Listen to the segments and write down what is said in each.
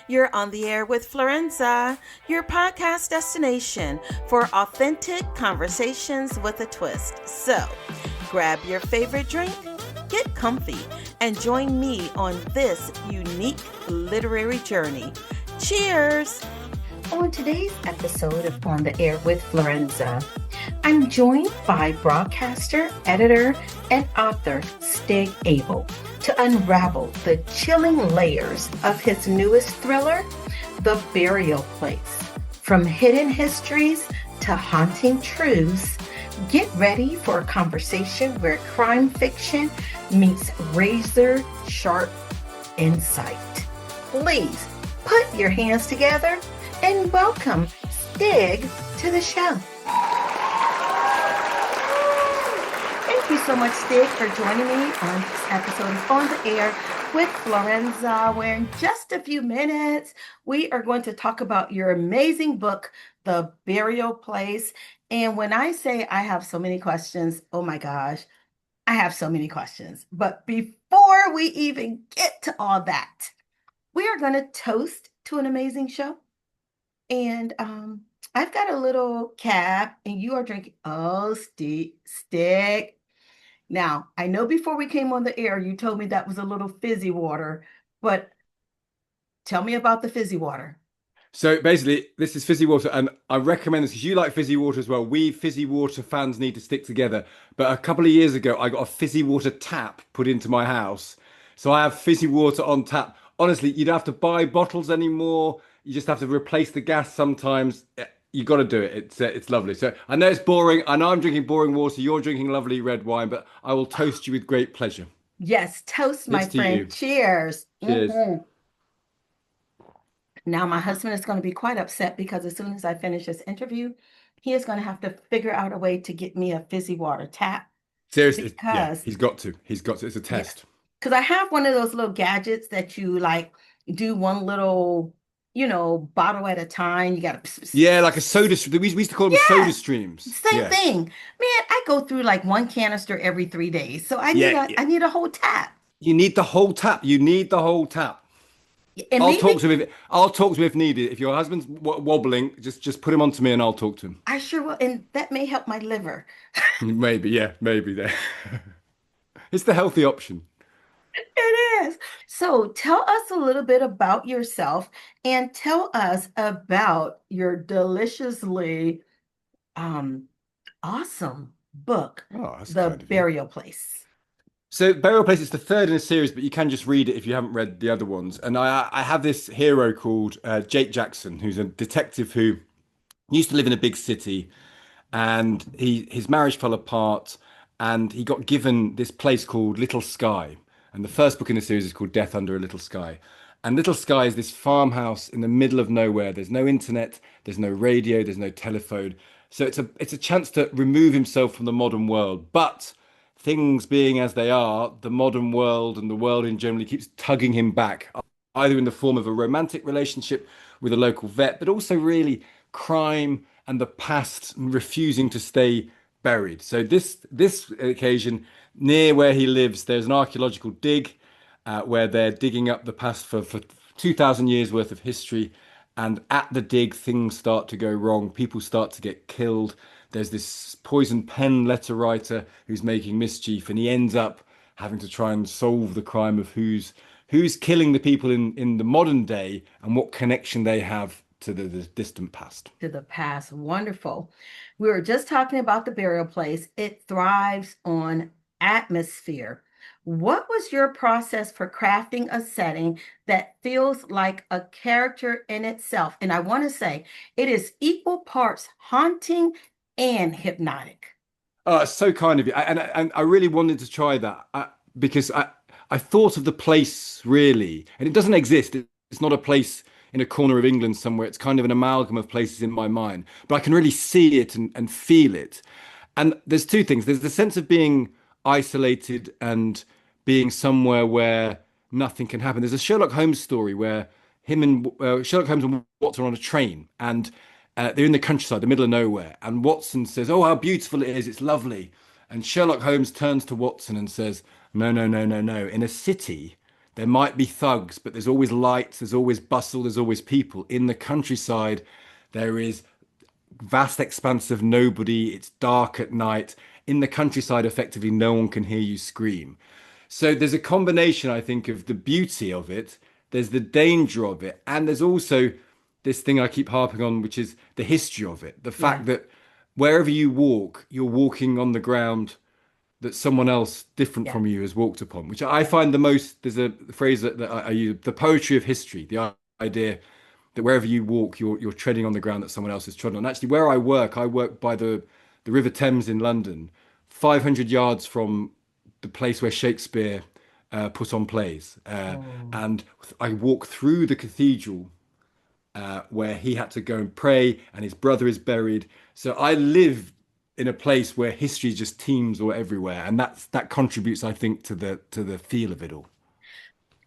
You're on the air with Florenza, your podcast destination for authentic conversations with a twist. So, grab your favorite drink, get comfy, and join me on this unique literary journey. Cheers! On today's episode of On the Air with Florenza, I'm joined by broadcaster, editor, and author Stig Abell to unravel the chilling layers of his newest thriller, The Burial Place. From hidden histories to haunting truths, get ready for a conversation where crime fiction meets razor-sharp insight. Please put your hands together and welcome Stig to the show. Thank you so much, Stig, for joining me on this episode of On the Air with Florenza, where in just a few minutes, we are going to talk about your amazing book, The Burial Place. And when I say I have so many questions, oh my gosh, I have so many questions. But before we even get to all that, we are going to toast to an amazing show. And I've got a little cab, and you are drinking. Oh, Stig. Now, I know before we came on the air, you told me that was a little fizzy water, but tell me about the fizzy water. So basically, this is fizzy water, and I recommend this because you like fizzy water as well. We fizzy water fans need to stick together. But a couple of years ago, I got a fizzy water tap put into my house. So I have fizzy water on tap. Honestly, you don't have to buy bottles anymore. You just have to replace the gas sometimes. You got to do it. It's lovely. So I know it's boring. I know I'm drinking boring water. You're drinking lovely red wine, but I will toast you with great pleasure. Yes, toast, my friend. Cheers. Cheers. Mm-hmm. Now, my husband is going to be quite upset because as soon as I finish this interview, he is going to have to figure out a way to get me a fizzy water tap. Seriously, yeah, he's got to. He's got to. It's a test. Because I have one of those little gadgets that you like do one little, bottle at a time. You got to. Yeah, like a soda. We used to call them soda streams. Same thing. Man, I go through like one canister every 3 days. So I need a whole tap. You need the whole tap. You need the whole tap. And I'll talk to him if needed. If your husband's wobbling, just put him onto me and I'll talk to him. I sure will. And that may help my liver. Maybe there. It's the healthy option. It is. So tell us a little bit about yourself and tell us about your deliciously awesome book, The Burial Place. So Burial Place is the third in a series, but you can just read it if you haven't read the other ones. And I have this hero called Jake Jackson, who's a detective who used to live in a big city, and his marriage fell apart, and he got given this place called Little Sky. And the first book in the series is called Death Under a Little Sky. And Little Sky is this farmhouse in the middle of nowhere. There's no internet, there's no radio, there's no telephone. So it's a chance to remove himself from the modern world. But things being as they are, the modern world and the world in general keeps tugging him back, either in the form of a romantic relationship with a local vet, but also really crime and the past refusing to stay buried. So this occasion, near where he lives, there's an archaeological dig where they're digging up the past for 2,000 years worth of history. And at the dig, things start to go wrong. People start to get killed. There's this poison pen letter writer who's making mischief, and he ends up having to try and solve the crime of who's killing the people in the modern day and what connection they have to the distant past. To the past. Wonderful. We were just talking about The Burial Place. It thrives on atmosphere. What was your process for crafting a setting that feels like a character in itself? And I want to say it is equal parts haunting and hypnotic. Oh, it's so kind of you. And I really wanted to try that because I thought of the place really, and it doesn't exist. It's not a place in a corner of England somewhere. It's kind of an amalgam of places in my mind, but I can really see it and feel it. And there's two things. There's the sense of being isolated and being somewhere where nothing can happen. There's a Sherlock Holmes story where Sherlock Holmes and Watson are on a train, and they're in the countryside, the middle of nowhere. And Watson says, "Oh, how beautiful it is. It's lovely." And Sherlock Holmes turns to Watson and says, "No, no, no, no, no. In a city, There might be thugs, but there's always lights, there's always bustle, there's always people. In the countryside, there is vast expanse of nobody. It's dark at night. In the countryside, effectively, no one can hear you scream. So there's a combination, I think, of the beauty of it, there's the danger of it, and there's also this thing I keep harping on, which is the history of it. The Yeah. fact that wherever you walk, you're walking on the ground that someone else different Yeah. from you has walked upon, which I find the most. There's a phrase that I use, the poetry of history, the idea that wherever you walk, you're treading on the ground that someone else has trodden on. Actually, where I work by the River Thames in London, 500 yards from the place where Shakespeare put on plays, Oh. and I walk through the cathedral where he had to go and pray, and his brother is buried. So I live in a place where history just teems or everywhere, and that contributes, I think, to the feel of it all.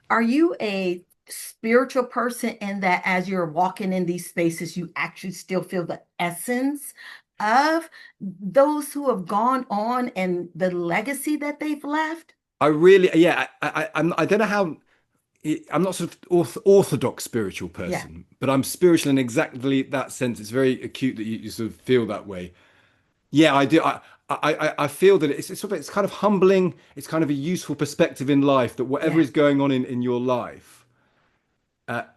Are you a spiritual person in that as you're walking in these spaces, you actually still feel the essence of those who have gone on and the legacy that they've left? I really, yeah, I don't know how. I'm not sort of orthodox spiritual Yeah. person, but I'm spiritual in exactly that sense. It's very acute that you sort of feel that way. Yeah, I do. I feel that it's sort of it's kind of humbling. It's kind of a useful perspective in life that whatever Yeah. is going on in your life,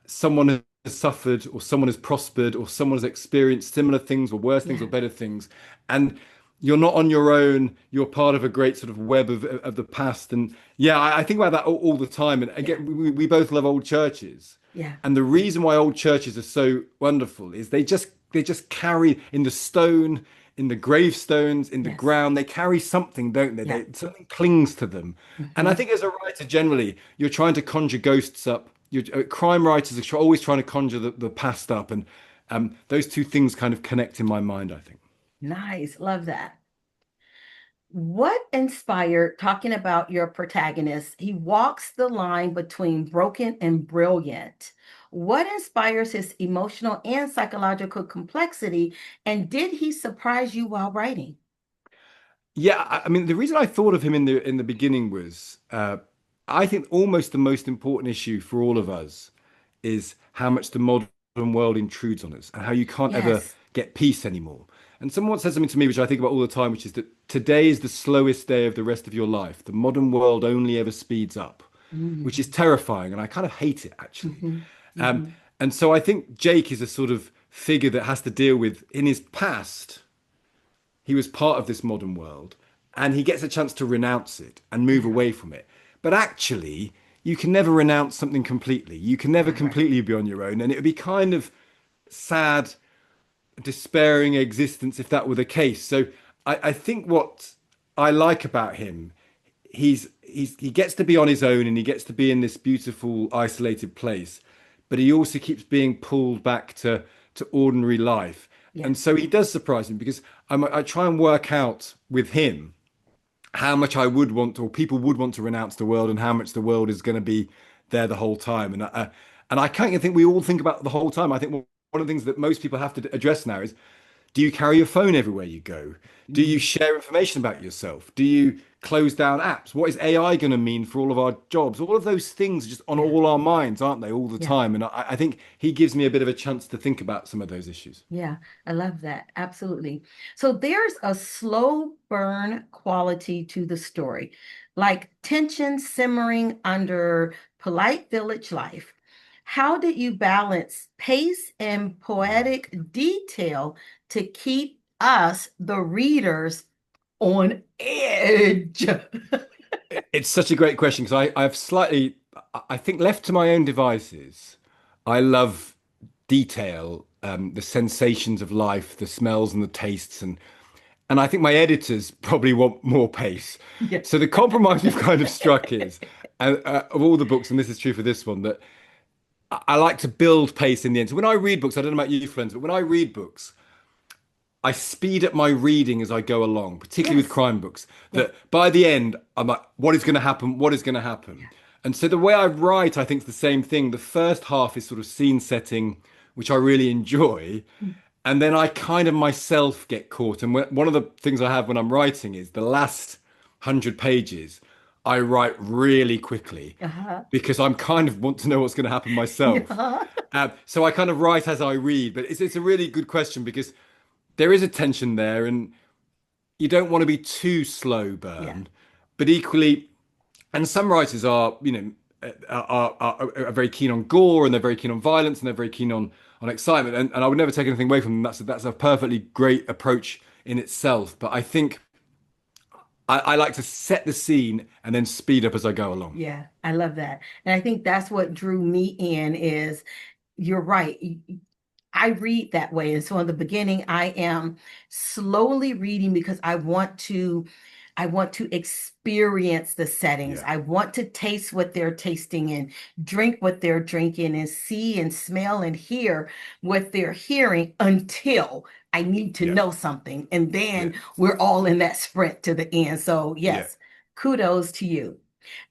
someone has suffered or someone has prospered or someone has experienced similar things or worse things or Yeah. better things, and you're not on your own. You're part of a great sort of web of the past. And yeah, I think about that all the time. And Yeah. again, we both love old churches. Yeah. And the reason why old churches are so wonderful is they just carry in the stone, in the gravestones, in the Yes. ground, they carry something, don't they? Yeah. Something clings to them. And I Hmm. think as a writer, generally, you're trying to conjure ghosts up. Crime writers are always trying to conjure the past up, and those two things kind of connect in my mind, I think. Nice. Love that. What inspired, talking about your protagonist, he walks the line between broken and brilliant. What inspires his emotional and psychological complexity? And did he surprise you while writing? Yeah, I mean, the reason I thought of him in the beginning was, I think almost the most important issue for all of us is how much the modern world intrudes on us and how you can't ever Yes. get peace anymore. And someone said something to me, which I think about all the time, which is that today is the slowest day of the rest of your life. The modern world only ever speeds up, which is Mm-hmm. terrifying, and I kind of hate it actually. Mm-hmm. Um, Mm-hmm. and so I think Jake is a sort of figure that has to deal with in his past he was part of this modern world and he gets a chance to renounce it and move Yeah. away from it. But actually, you can never renounce something completely. You can never Right. completely be on your own. And it would be kind of sad, despairing existence if that were the case. So I think what I like about him, he gets to be on his own and he gets to be in this beautiful, isolated place, but he also keeps being pulled back to ordinary life. Yeah. And so he does surprise me because I try and work out with him how much I would want, or people would want to renounce the world, and how much the world is going to be there the whole time. And I can't think we all think about the whole time. I think one of the things that most people have to address now is: do you carry your phone everywhere you go? Do you Mm. share information about yourself? Do you close down apps? What is AI going to mean for all of our jobs? All of those things are just on Yeah. all our minds, aren't they, all the Yeah. time? And I think he gives me a bit of a chance to think about some of those issues. Yeah, I love that. Absolutely. So there's a slow burn quality to the story, like tension simmering under polite village life. How did you balance pace and poetic detail to keep us, the readers, on edge? It's such a great question because I've slightly, I think, left to my own devices, I love detail, the sensations of life, the smells and the tastes, and I think my editors probably want more pace. Yeah. So the compromise we've kind of struck is, of all the books, and this is true for this one, that I like to build pace in the end. So when I read books, I don't know about you, friends, but when I read books, I speed up my reading as I go along, particularly with Yes. crime books, Yeah. that by the end, I'm like, what is going to happen? What is going to happen? Yeah. And so the way I write, I think, is the same thing. The first half is sort of scene setting, which I really enjoy. Mm. And then I kind of myself get caught. And one of the things I have when I'm writing is the last 100 pages, I write really quickly Uh-huh. because I'm kind of want to know what's going to happen myself. Yeah. So I kind of write as I read, but it's a really good question because there is a tension there, and you don't want to be too slow Yeah. burn, but equally, and some writers are, are very keen on gore, and they're very keen on violence, and they're very keen on excitement, and I would never take anything away from them. That's a perfectly great approach in itself. But I think I like to set the scene and then speed up as I go along. Yeah, I love that. And I think that's what drew me in is you're right. I read that way. And so in the beginning, I am slowly reading because I want to experience the settings. Yeah, I want to taste what they're tasting and drink what they're drinking and see and smell and hear what they're hearing until I need to yeah, know something. And yeah, then we're all in that sprint to the end. So yeah. yes, kudos to you.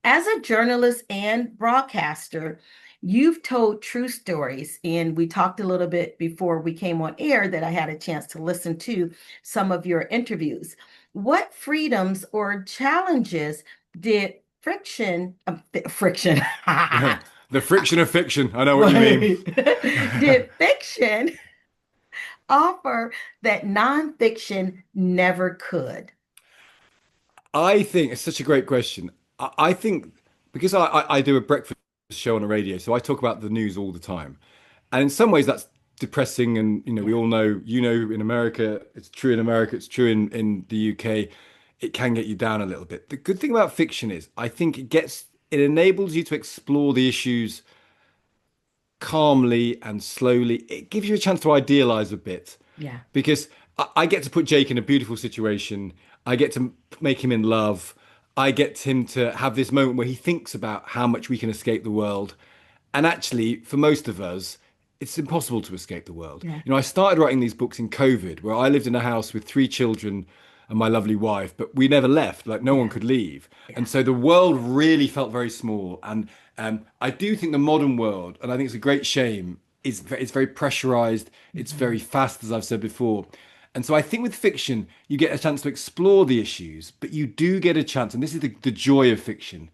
As a journalist and broadcaster, you've told true stories. And we talked a little bit before we came on air that I had a chance to listen to some of your interviews. What freedoms or challenges did friction, The friction of fiction. I know what you mean. right, did fiction offer that nonfiction never could? I think it's such a great question. I think because I do a breakfast show on the radio, so I talk about the news all the time. And in some ways that's depressing. And we Yeah, all know, in America, it's true in America, it's true in the UK. It can get you down a little bit. The good thing about fiction is I think it enables you to explore the issues calmly and slowly. It gives you a chance to idealize a bit yeah, because I get to put Jake in a beautiful situation. I get to make him in love. I get him to have this moment where he thinks about how much we can escape the world. And actually, for most of us, it's impossible to escape the world. yeah, I started writing these books in COVID, where I lived in a house with three children and my lovely wife, but we never left. Like no one yeah, could leave, yeah. and so the world really felt very small. And I do think the modern world, and I think it's a great shame, it's very pressurized. It's very Mhm. fast, as I've said before. And so I think with fiction, you get a chance to explore the issues, but you do get a chance, and this is the joy of fiction.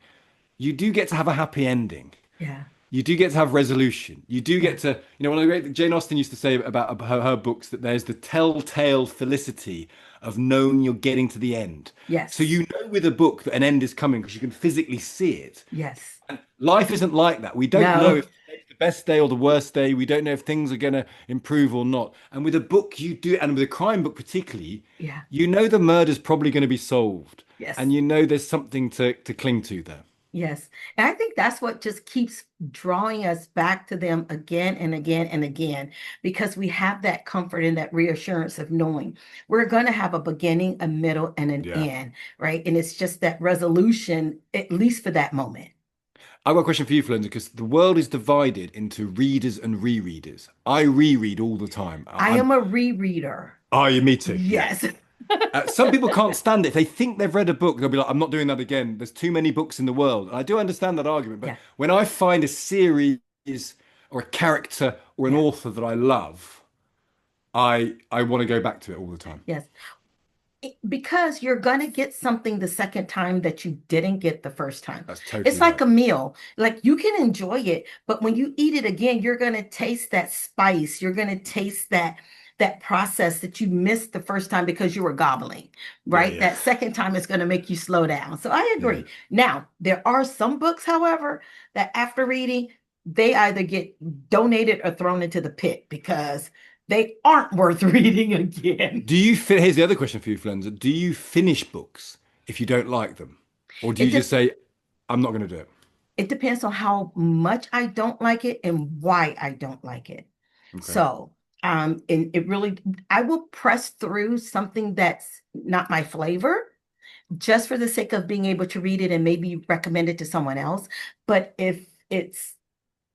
You do get to have a happy ending. Yeah, You do get to have resolution. You do yeah, get to, one of the great Jane Austen used to say about her books that there's the telltale felicity of knowing you're getting to the end. So yes, you know with a book that an end is coming because you can physically see it. yes. Life isn't like that. We don't know No, if it's the best day or the worst day. We don't know if things are going to improve or not. And with a book, you do, and with a crime book particularly, yeah, you know the murder's probably going to be solved, yes. and you know there's something to cling to there. Yes. And I think that's what just keeps drawing us back to them again and again and again, because we have that comfort and that reassurance of knowing we're going to have a beginning, a middle, and an Yeah. end, right? And it's just that resolution, at least for that moment. I've got a question for you, Florenza, because the world is divided into readers and rereaders. I reread all the time. I am a rereader. Oh, you, me too. Yeah. Yes. Some people can't stand it. If they think they've read a book, they'll be like, I'm not doing that again. There's too many books in the world. And I do understand that argument. But Yeah. when I find a series or a character or an Yeah. author that I love, I want to go back to it all the time. Yes. Because you're going to get something the second time that you didn't get the first time. That's It's totally like right. a meal. Like you can enjoy it, but when you eat it again, you're going to taste that spice. You're going to taste that process that you missed the first time because you were gobbling, Yeah, right? yeah, That second time is going to make you slow down. So I yeah. agree. Now, there are some books, however, that after reading, they either get donated or thrown into the pit because they aren't worth reading again. Here's the other question for you, Florenza. Do you finish books if you don't like them? Or do It you just de- say, I'm not going to do it? it depends on how much I don't like it and why I don't like it. Okay. So, and it really, I will press through something that's not my flavor just for the sake of being able to read it and maybe recommend it to someone else. But if it's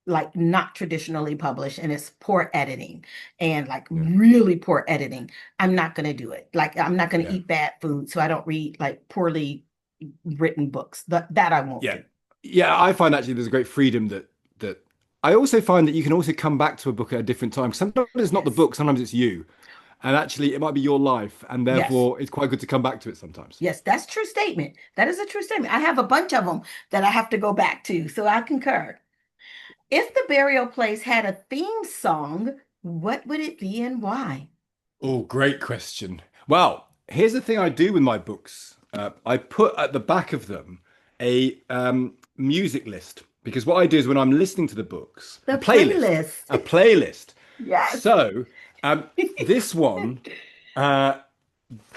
like not traditionally published and it's poor editing and like Yeah. really poor editing, I'm not going to do it. Like I'm not going to Yeah. eat bad food, so I don't read like poorly written books. That I won't Yeah. do. Yeah, I find actually there's a great freedom that I also find that you can also come back to a book at a different time. Sometimes it's not the Yes. book, sometimes it's you. and actually it might be your life, and Yes. therefore it's quite good to come back to it sometimes. Yes, that's a true statement. That is a true statement. I have a bunch of them that I have to go back to, so I concur. If the burial place had a theme song, what would it be and why? Oh, great question. Well, here's the thing I do with my books. I put at the back of them a music list because what I do is when I'm listening to the books, The playlist. a playlist. Yes. So this one, uh,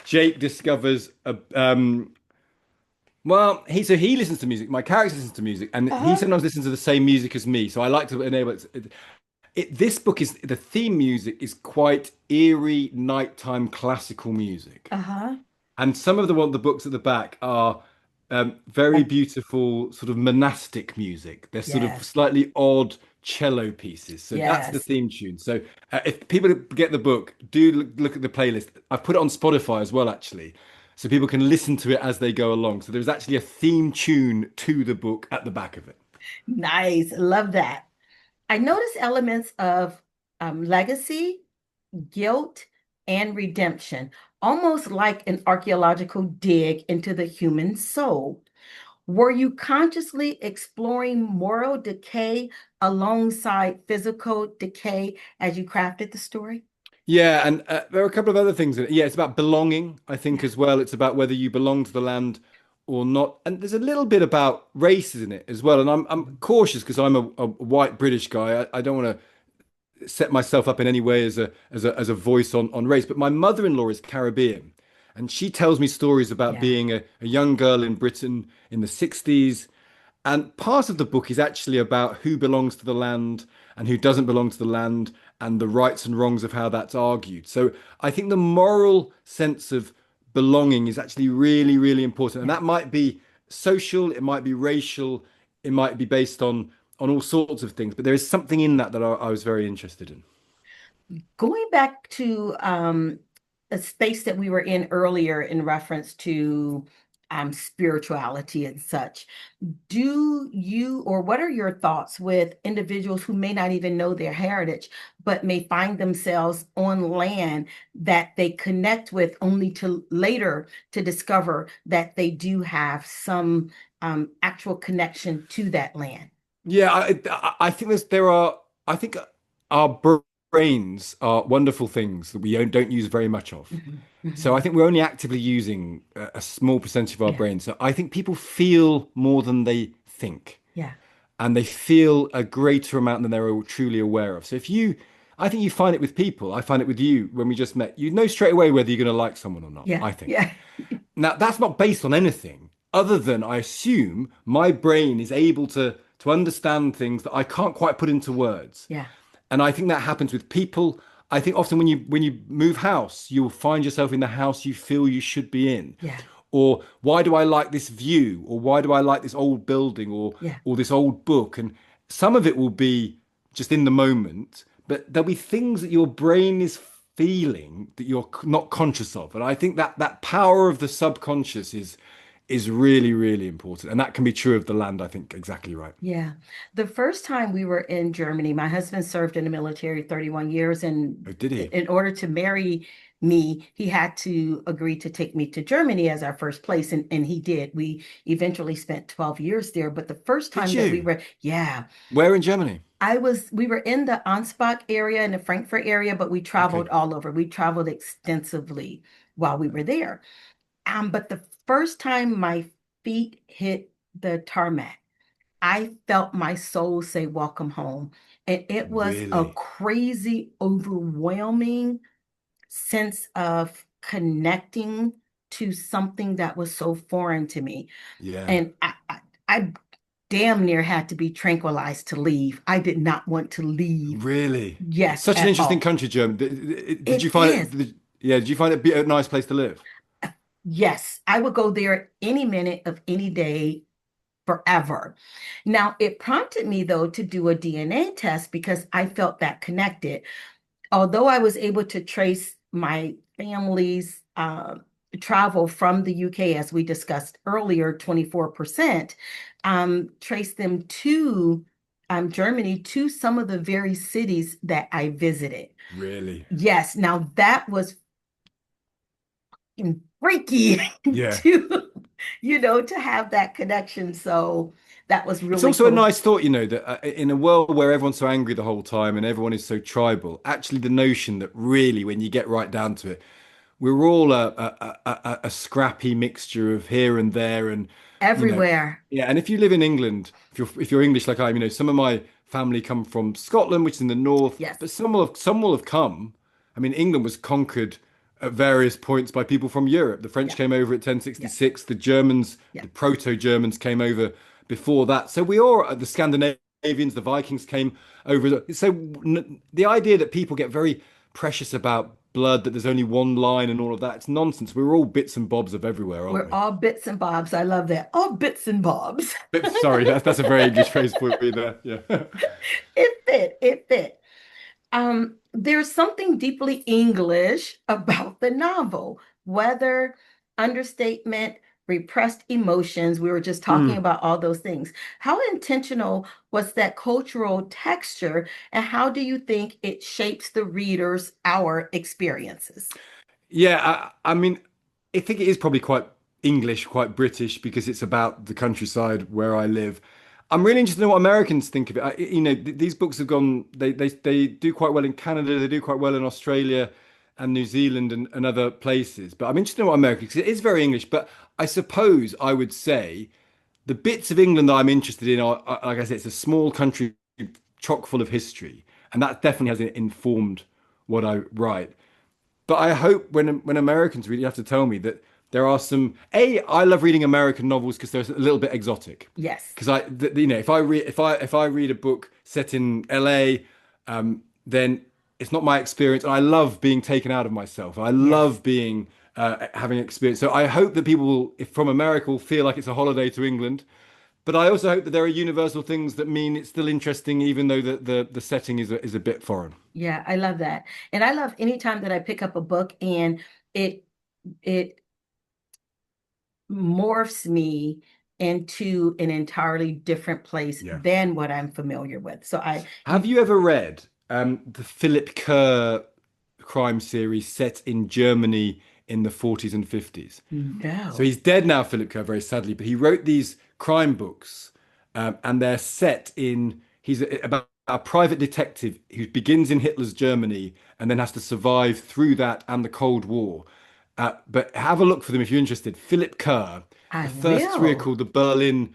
Jake discovers a well, he listens to music. My character listens to music, and he Uh-huh. sometimes listens to the same music as me. So I like to enable it. This book is the theme music is quite eerie nighttime classical music, Uh-huh. and some of the books at the back are very Like, beautiful, sort of monastic music. They're sort of yes. slightly odd cello pieces. So that's the Yes. theme tune. So if people get the book, do look at the playlist. I've put it on Spotify as well, actually, so people can listen to it as they go along. So there's actually a theme tune to the book at the back of it. Nice. Love that. I notice elements of legacy, guilt, and redemption, almost like an archaeological dig into the human soul. Were you consciously exploring moral decay alongside physical decay as you crafted the story? Yeah, and there are a couple of other things in it. Yeah, it's about belonging, I think, Yeah. as well. It's about whether you belong to the land or not. And there's a little bit about races in it as well. And I'm cautious because I'm a white British guy. I don't want to set myself up in any way as a voice on race. But my mother-in-law is Caribbean, and she tells me stories about Yeah. being a young girl in Britain in the 60s, and part of the book is actually about who belongs to the land and who doesn't belong to the land and the rights and wrongs of how that's argued. So I think the moral sense of belonging is actually really, really important. And Yeah. that might be social, it might be racial, it might be based on all sorts of things. But there is something in that that I was very interested in. Going back to a space that we were in earlier in reference to spirituality and such, do you or what are your thoughts with individuals who may not even know their heritage, but may find themselves on land that they connect with only to later to discover that they do have some actual connection to that land? Yeah, I think I think our brains are wonderful things that we don't use very much of. Mhm, So mhm. I think we're only actively using a small percentage of our Yeah, brain. So I think people feel more than they think, yeah, and they feel a greater amount than they're truly aware of. So I think you find it with people. I find it with you when we just met. You know straight away whether you're going to like someone or not, yeah, I think. yeah, Now, that's not based on anything other than I assume my brain is able to understand things that I can't quite put into words. yeah, And I think that happens with people. I think often when you move house, you will find yourself in the house you feel you should be in. yeah, Or why do I like this view? Or why do I like this old building yeah. or this old book? And some of it will be just in the moment, but there'll be things that your brain is feeling that you're not conscious of. And I think that power of the subconscious is really, really important. And that can be true of the land, I think, exactly right. Yeah. The first time we were in Germany, my husband served in the military 31 years, and Oh, did he? in order to marry me, he had to agree to take me to Germany as our first place, and he did. We eventually spent 12 years there, but the first Did time that we you? were, yeah, Where in Germany? we were in the Ansbach area, in the Frankfurt area, but we traveled Okay. all over. We traveled extensively while we were there. But the first time my feet hit the tarmac, I felt my soul say, "Welcome home." And it was a Really? crazy, overwhelming sense of connecting to something that was so foreign to me. Yeah. And I damn near had to be tranquilized to leave. I did not want to leave. Really? It's Yes, such an at interesting all. country, Germany. Did you It find is. it? Yeah, did you find it be a nice place to live? Yes, I would go there any minute of any day forever. Now, it prompted me, though, to do a DNA test because I felt that connected. Although I was able to trace my family's travel from the UK, as we discussed earlier, 24%, trace them to Germany to some of the very cities that I visited. Really? Yes, now that was freaky Yeah. to, to have that connection. So that was It's really also a cool. nice thought, that in a world where everyone's so angry the whole time and everyone is so tribal, actually the notion that really, when you get right down to it, we're all a scrappy mixture of here and there, and you know, Everywhere. yeah. And if you live in England, if you're English like I am, some of my family come from Scotland, which is in the north, Yes. but some will have come. I mean, England was conquered at various points by people from Europe. The French Yeah. came over at Yeah. 1066. The Germans, Yeah. the Proto-Germans, came over before that. So we all, the Scandinavians, the Vikings came over. So the idea that people get very precious about blood, that there's only one line and all of that, it's nonsense. We're all bits and bobs of everywhere, aren't We're we? all bits and bobs. I love that. All bits and bobs. Sorry, that's a very English phrase for you there. Yeah. It fit. It fit. There's something deeply English about the novel, weather, understatement, repressed emotions. We were just talking Mm. about all those things. How intentional was that cultural texture, and how do you think it shapes the readers, our experiences? Yeah, I mean, I think it is probably quite English, quite British, because it's about the countryside where I live. I'm really interested in what Americans think of it. These books have gone, they do quite well in Canada, they do quite well in Australia and New Zealand and other places. But I'm interested in what Americans, because it is very English. But I suppose I would say the bits of England that I'm interested in are, like I said, it's a small country chock full of history, and that definitely has informed what I write. But I hope when Americans read, you have to tell me that there are some. I love reading American novels because they're a little bit exotic. Yes. Because if I read a book set in LA, then it's not my experience, and I love being taken out of myself. I Yes. love being having experience. So I hope that people will, if from America, will feel like it's a holiday to England. But I also hope that there are universal things that mean it's still interesting, even though the setting is a bit foreign. Yeah, I love that. And I love anytime that I pick up a book and it it morphs me into an entirely different place Yeah. than what I'm familiar with. So Have you ever read the Philip Kerr crime series set in Germany in the 40s and 50s? So no. he's dead now, Philip Kerr, very sadly, but he wrote these crime books, and they're set in. About a private detective who begins in Hitler's Germany and then has to survive through that and the Cold War. But have a look for them if you're interested. Philip Kerr. The I first three are will. called the Berlin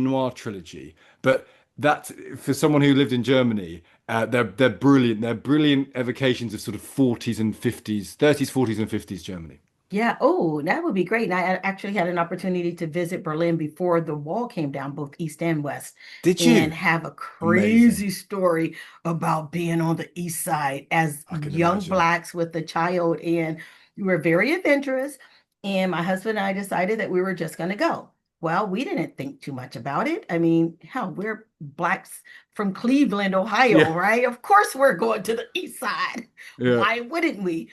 Noir trilogy. But that, for someone who lived in Germany, they're brilliant. They're brilliant evocations of sort of 40s and 50s, 30s, 40s and 50s Germany. Yeah. Oh, that would be great. And I actually had an opportunity to visit Berlin before the wall came down, both East and West, Did and you? have a Amazing. crazy story about being on the East Side as I can young imagine. Blacks with a child. And we were very adventurous. And my husband and I decided that we were just going to go. Well, we didn't think too much about it. I mean, hell, we're Blacks from Cleveland, Ohio, Yeah. right? Of course, we're going to the East Side. Yeah. Why wouldn't we?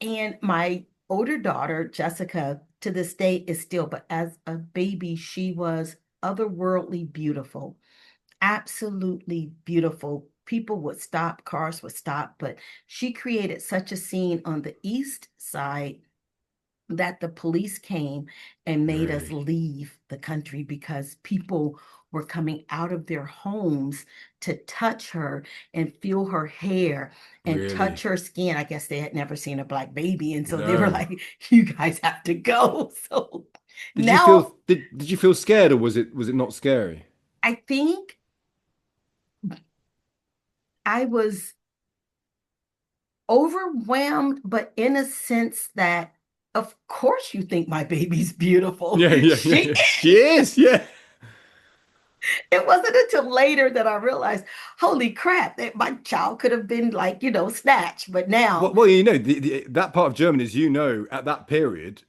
And my older daughter, Jessica, to this day is still, but as a baby, she was otherworldly beautiful, absolutely beautiful. People would stop, cars would stop, but she created such a scene on the east side that the police came and made us Really. leave the country because people were coming out of their homes to touch her and feel her hair and touch Really. her skin. I guess they had never seen a black baby. And so they were No. like, you guys have to go. So Did you now feel did you feel scared, or was it not scary? I think I was overwhelmed, but in a sense that, of course, you think my baby's beautiful. Yeah, yeah, yeah, She yeah. She is, yeah. It wasn't until later that I realized, holy crap, that my child could have been like, snatched. But Well, now, well, that part of Germany, as you know, at that period,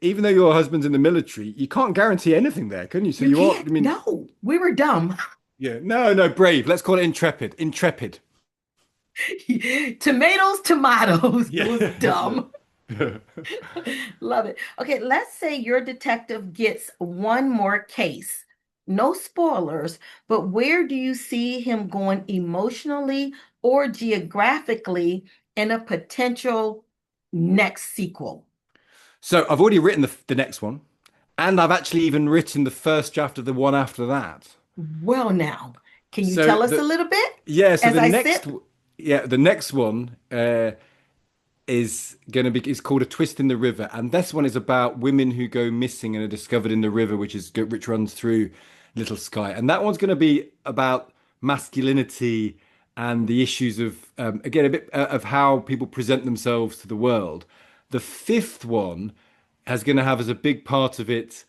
even though your husband's in the military, you can't guarantee anything there, can you? So you you are, can't. I mean, No, we were dumb. yeah, no, no, brave. Let's call it intrepid. Intrepid. Tomatoes, tomatoes. It Yeah, was yeah. dumb. Love it. Okay, let's say your detective gets one more case. No spoilers, but where do you see him going emotionally or geographically in a potential next sequel? So I've already written the next one, and I've actually even written the first draft of the one after that. Well, now, can you So tell us a the little bit yeah, so as the I next sip? yeah, the next one is going to be is called A Twist in the River, and this one is about women who go missing and are discovered in the river, which runs through Little Sky, and that one's going to be about masculinity and the issues of again a bit of how people present themselves to the world. The fifth one is going to have as a big part of it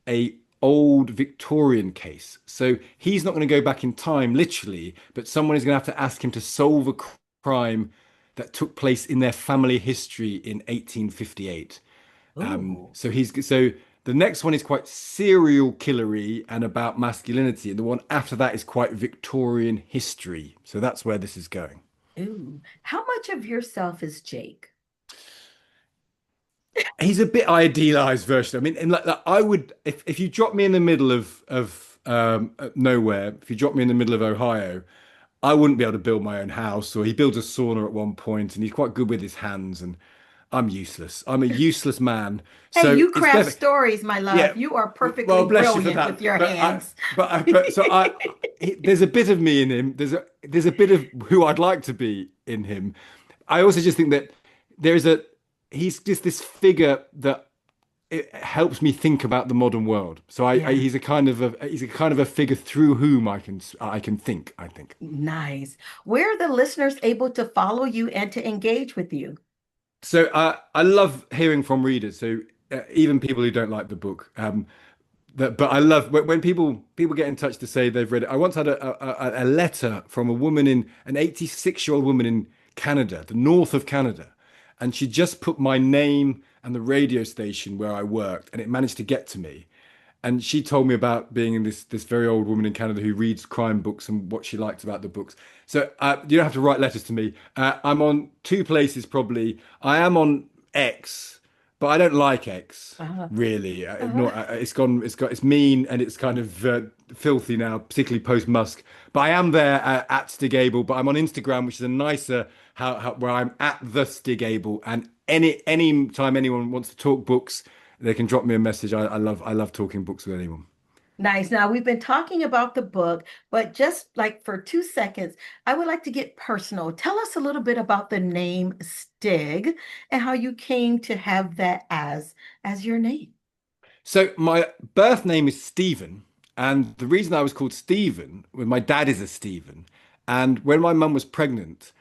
a old Victorian case. So he's not going to go back in time literally, but someone is going to have to ask him to solve a crime that took place in their family history in 1858. Ooh, So the next one is quite serial killery and about masculinity, and the one after that is quite Victorian history. So that's where this is going. ooh. How much of yourself is Jake? He's a bit idealized version. I mean, and like I would, if you drop me in the middle of nowhere, if you drop me in the middle of Ohio, I wouldn't be able to build my own house. Or he builds a sauna at one point, and he's quite good with his hands, and I'm useless. I'm a useless man. Hey, So you it's craft better. stories, my love. Yeah. You are Well, perfectly bless you for brilliant with that. your hands. There's a bit of me in him. There's a bit of who I'd like to be in him. I also just think that there's a he's just this figure that it helps me think about the modern world. So Yeah, he's a kind of a figure through whom I can think, I think. nice. Where are the listeners able to follow you and to engage with you? So I love hearing from readers. So even people who don't like the book. But I love when people get in touch to say they've read it. I once had a letter from a woman in an 86-year-old woman in Canada, the north of Canada, and she just put my name and the radio station where I worked, and it managed to get to me. And she told me about being in this very old woman in Canada who reads crime books and what she liked about the books. So you don't have to write letters to me. I'm on two places probably. I am on X, but I don't like X Uh, really. uh, Not it's mean and it's kind of filthy now, particularly post Musk. But I am there at Stig Abell. But I'm on Instagram, which is a nicer where I'm at the Stig Abell. And any time anyone wants to talk books, they can drop me a message. I love talking books with anyone. nice. Now, we've been talking about the book, but just like for 2 seconds, I would like to get personal. Tell us a little bit about the name Stig and how you came to have that as your name. So my birth name is Stephen, and the reason I was called Stephen was my dad is a Stephen, and when my mum was pregnant,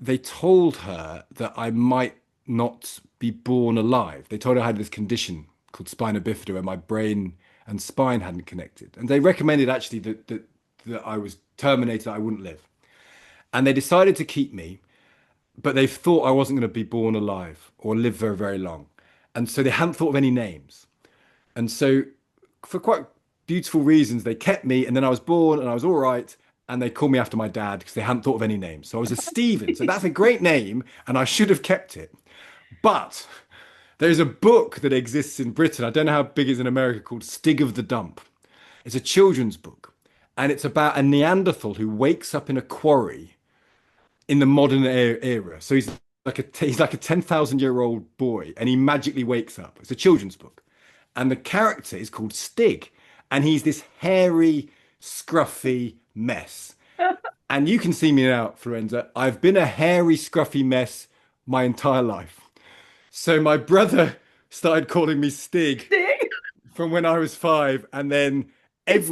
they told her that I might not be born alive. They told her I had this condition called spina bifida, where my brain and spine hadn't connected, and they recommended actually that I was terminated, that I wouldn't live, and they decided to keep me, but they thought I wasn't going to be born alive or live very, very long, and so they hadn't thought of any names. And so, for quite beautiful reasons, they kept me, and then I was born, and I was all right. And they called me after my dad because they hadn't thought of any names. So I was a Stephen. So that's a great name, and I should have kept it. But there's a book that exists in Britain. I don't know how big it is in America called Stig of the Dump. It's a children's book, and it's about a Neanderthal who wakes up in a quarry in the modern era. So he's like a 10,000-year-old boy, and he magically wakes up. It's a children's book, and the character is called Stig, and he's this hairy, scruffy mess. And you can see me now, Florenza. I've been a hairy, scruffy mess my entire life. So my brother started calling me Stig Stig? from when I was 5, and then It's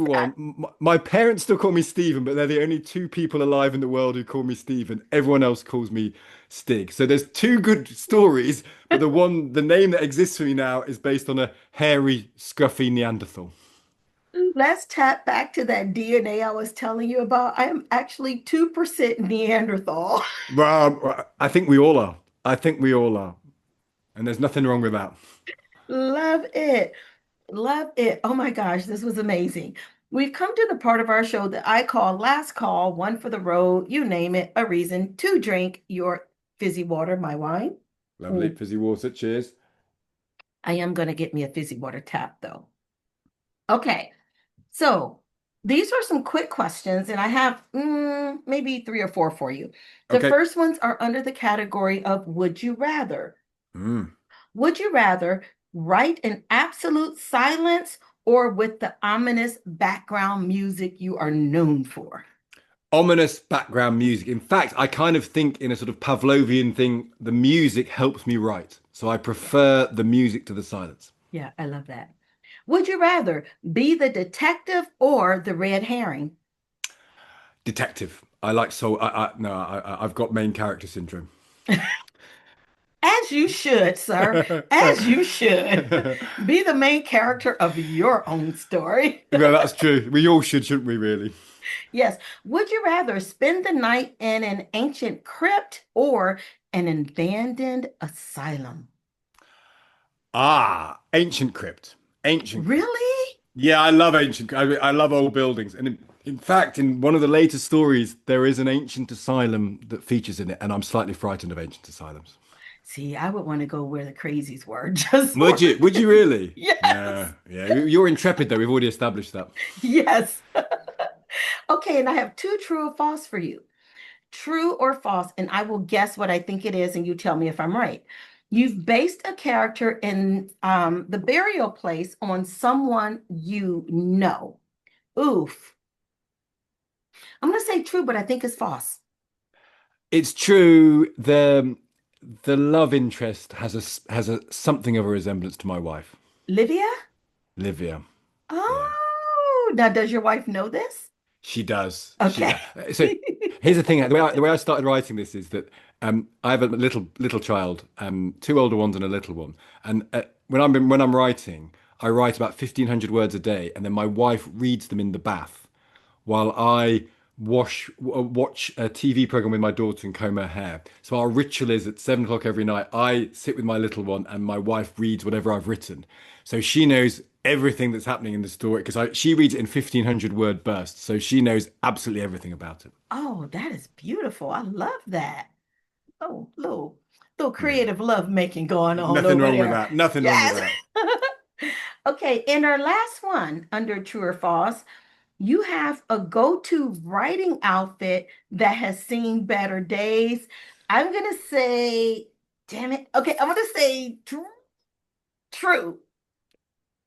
my parents still call me Stephen, but they're the only two people alive in the world who call me Stephen. Everyone else calls me Stig. So there's two good stories, but the name that exists for me now is based on a hairy, scruffy Neanderthal. Let's tap back to that DNA I was telling you about. I am actually 2% Neanderthal. Well, I think we all are. I think we all are, and there's nothing wrong with that. Love it. Love it. Oh my gosh, this was amazing. We've come to the part of our show that I call last call, one for the road, you name it, a reason to drink your fizzy water, my wine. Lovely Mm, fizzy water. Cheers. I am going to get me a fizzy water tap though. Okay. So these are some quick questions, and I have maybe three or four for you. The Okay. first ones are under the category of would you rather. Mm. Would you rather write in absolute silence or with the ominous background music you are known for? Ominous background music. In fact, I kind of think in a sort of Pavlovian thing, the music helps me write. So I prefer the music to the silence. Yeah, I love that. Would you rather be the detective or the red herring? Detective. I like so. No, I've got main character syndrome. As you should, sir. As you should. Be the main character of your own story. Well, that's true. We all should, shouldn't we, really? Yes. Would you rather spend the night in an ancient crypt or an abandoned asylum? Ancient crypt. Ancient crypt. Really? Yeah, I love ancient. I love old buildings. And in fact, in one of the later stories, there is an ancient asylum that features in it. And I'm slightly frightened of ancient asylums. See, I would want to go where the crazies were, just Would for you? Would you really? yes. Yeah. Yeah. You're intrepid, though. We've already established that. Yes. Okay, and I have two true or false for you. True or false, and I will guess what I think it is, and you tell me if I'm right. You've based a character in the burial place on someone you know. Oof. I'm going to say true, but I think it's false. It's true. The love interest has a something of a resemblance to my wife, Livia? Livia. Yeah. Oh, now does your wife know this? She does. Okay. So here's the thing. The way I started writing this is that I have a little child, two older ones and a little one. And when I'm writing, I write about 1,500 words a day, and then my wife reads them in the bath while I watch a TV program with my daughter and comb her hair. So our ritual is at 7 o'clock every night. I sit with my little one, and my wife reads whatever I've written. So she knows everything that's happening in the story because she reads it in 1,500 word bursts. So she knows absolutely everything about it. Oh, that is beautiful. I love that. Oh, little Yeah. creative love making going on Nothing over wrong with there. that. Nothing wrong with Yes. that. Okay, in our last one, under true or false, you have a go-to writing outfit that has seen better days. I'm gonna say, damn it. Okay, I'm gonna say true.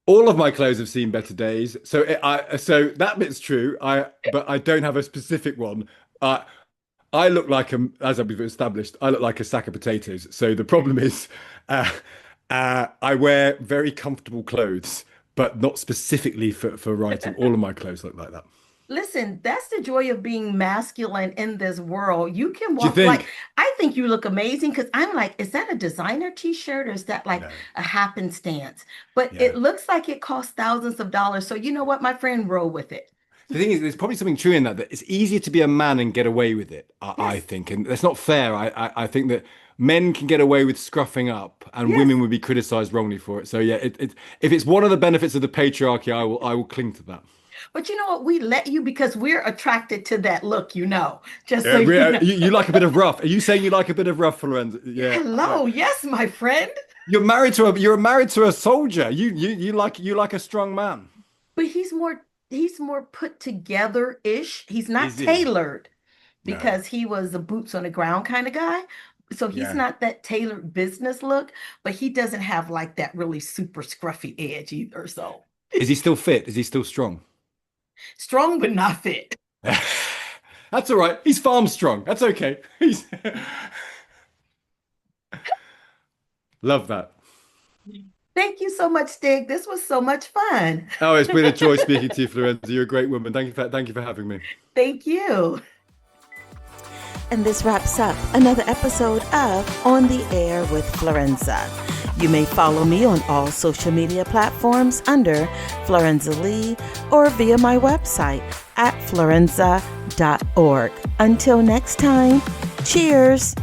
All of my clothes have seen better days, so that bit's true. But I don't have a specific one. I look like as we've established, I look like a sack of potatoes. So the problem is, I wear very comfortable clothes, but not specifically for writing. All of my clothes look like that. Listen, that's the joy of being masculine in this world. You can Do you walk like, think? I think you look amazing because I'm like, is that a designer t-shirt or is that like No. a happenstance? But Yeah. it looks like it costs thousands of dollars. So you know what, my friend, roll with it. The thing is, there's probably something true in that it's easier to be a man and get away with it, I Yes, think. And that's not fair. I think that men can get away with scruffing up and yes. women would be criticized wrongly for it. So yeah, if it's one of the benefits of the patriarchy, I will cling to that. But you know what? We let you because we're attracted to that look, just so Yeah, you know. you like a bit of rough. Are you saying you like a bit of rough, Florenza? Yeah. Hello, yes, my friend. You're married to a soldier. You like a strong man. But he's more put together-ish. He's not Is he? tailored No. because he was a boots on the ground kind of guy. So he's Yeah. not that tailored business look, but he doesn't have like that really super scruffy edge either. So Is he still fit? Is he still strong? strong but not fit. That's all right. He's farm strong. That's okay. He's love that. Thank you so much, Stig. This was so much fun. Oh, it's been a joy speaking to you, Florenza. You're a great woman. Thank you for having me. Thank you. And this wraps up another episode of On the Air with Florenza. You may follow me on all social media platforms under Florenza Lee or via my website at florenza.org. Until next time, cheers.